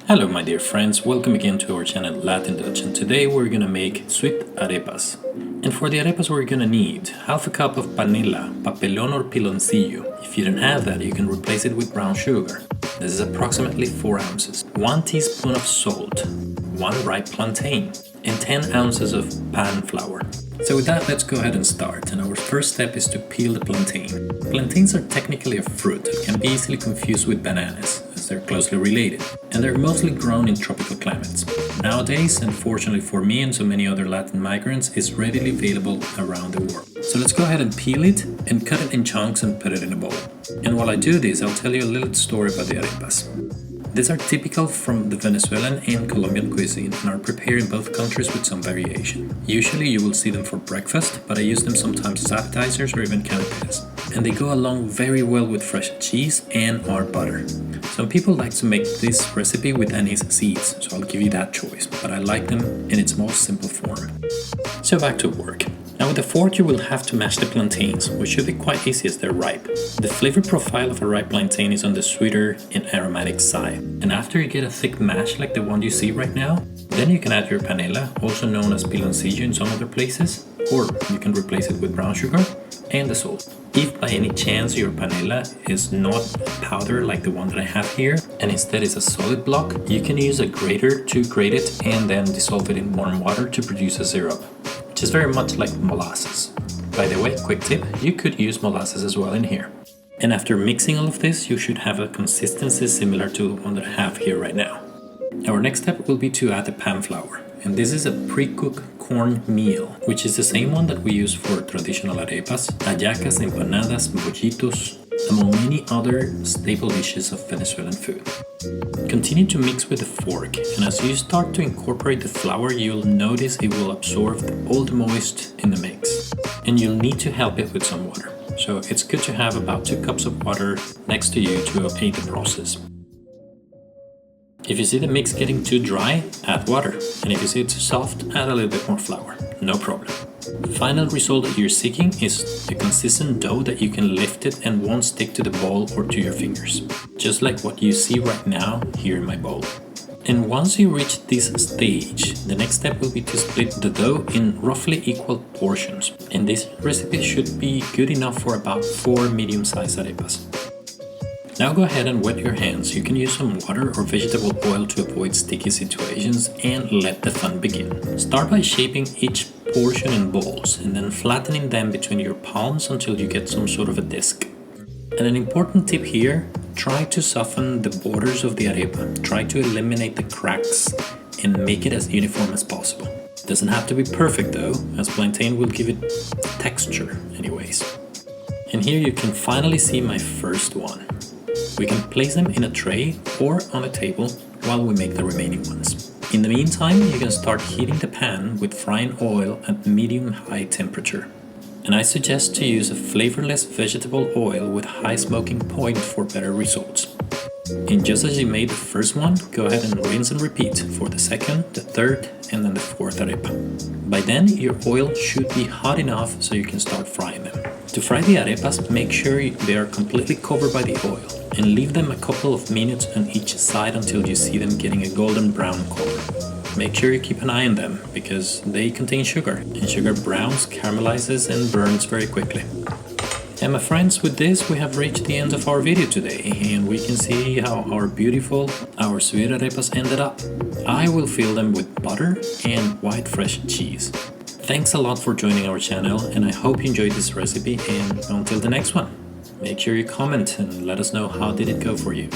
Hello my dear friends, welcome again to our channel Latin Dutch, and today we're gonna make sweet arepas. And for the arepas we're gonna need half a cup of panela, papelón or piloncillo. If you don't have that, you can replace it with brown sugar. This is approximately 4 ounces. 1 teaspoon of salt, 1 ripe plantain, and 10 ounces of P.A.N Flour. So with that, let's go ahead and start, and our first step is to peel the plantain. Plantains are technically a fruit that can be easily confused with bananas, as they're closely related, and they're mostly grown in tropical climates. Nowadays, unfortunately for me and so many other Latin migrants, it's readily available around the world. So let's go ahead and peel it and cut it in chunks and put it in a bowl. And while I do this, I'll tell you a little story about the arepas. These are typical from the Venezuelan and Colombian cuisine and are prepared in both countries with some variation. Usually you will see them for breakfast, but I use them sometimes as appetizers or even canapés. And they go along very well with fresh cheese and or butter. Some people like to make this recipe with anise seeds, so I'll give you that choice, but I like them in its most simple form. So back to work. Now with a fork you will have to mash the plantains, which should be quite easy as they're ripe. The flavor profile of a ripe plantain is on the sweeter and aromatic side. And after you get a thick mash like the one you see right now, then you can add your panela, also known as piloncillo in some other places, or you can replace it with brown sugar and the salt. If by any chance your panela is not powder like the one that I have here, and instead is a solid block, you can use a grater to grate it and then dissolve it in warm water to produce a syrup, which is very much like molasses. By the way, quick tip, you could use molasses as well in here. And after mixing all of this, you should have a consistency similar to the one that I have here right now. Our next step will be to add the P.A.N Flour. And this is a pre-cooked corn meal, which is the same one that we use for traditional arepas, hallacas, empanadas, bollitos, among many other staple dishes of Venezuelan food. Continue to mix with a fork, and as you start to incorporate the flour, you'll notice it will absorb all the moist in the mix. And you'll need to help it with some water. So it's good to have about 2 cups of water next to you to aid the process. If you see the mix getting too dry, add water, and if you see it too soft, add a little bit more flour, no problem. The final result that you're seeking is a consistent dough that you can lift it and won't stick to the bowl or to your fingers, just like what you see right now here in my bowl. And once you reach this stage, the next step will be to split the dough in roughly equal portions, and this recipe should be good enough for about 4 medium-sized arepas. Now go ahead and wet your hands. You can use some water or vegetable oil to avoid sticky situations, and let the fun begin. Start by shaping each portion in balls and then flattening them between your palms until you get some sort of a disc. And an important tip here, try to soften the borders of the arepa. Try to eliminate the cracks and make it as uniform as possible. It doesn't have to be perfect though, as plantain will give it texture anyways. And here you can finally see my first one. We can place them in a tray or on a table while we make the remaining ones. In the meantime, you can start heating the pan with frying oil at medium-high temperature. And I suggest to use a flavorless vegetable oil with high smoking point for better results. And just as you made the first one, go ahead and rinse and repeat for the second, the third, and then the fourth arepa. By then, your oil should be hot enough so you can start frying them. To fry the arepas, make sure they are completely covered by the oil, and leave them a couple of minutes on each side until you see them getting a golden brown color. Make sure you keep an eye on them, because they contain sugar, and sugar browns, caramelizes, and burns very quickly. And my friends, with this we have reached the end of our video today, and we can see how our sweet arepas ended up. I will fill them with butter and white fresh cheese. Thanks a lot for joining our channel, and I hope you enjoyed this recipe, and until the next one, make sure you comment and let us know how did it go for you.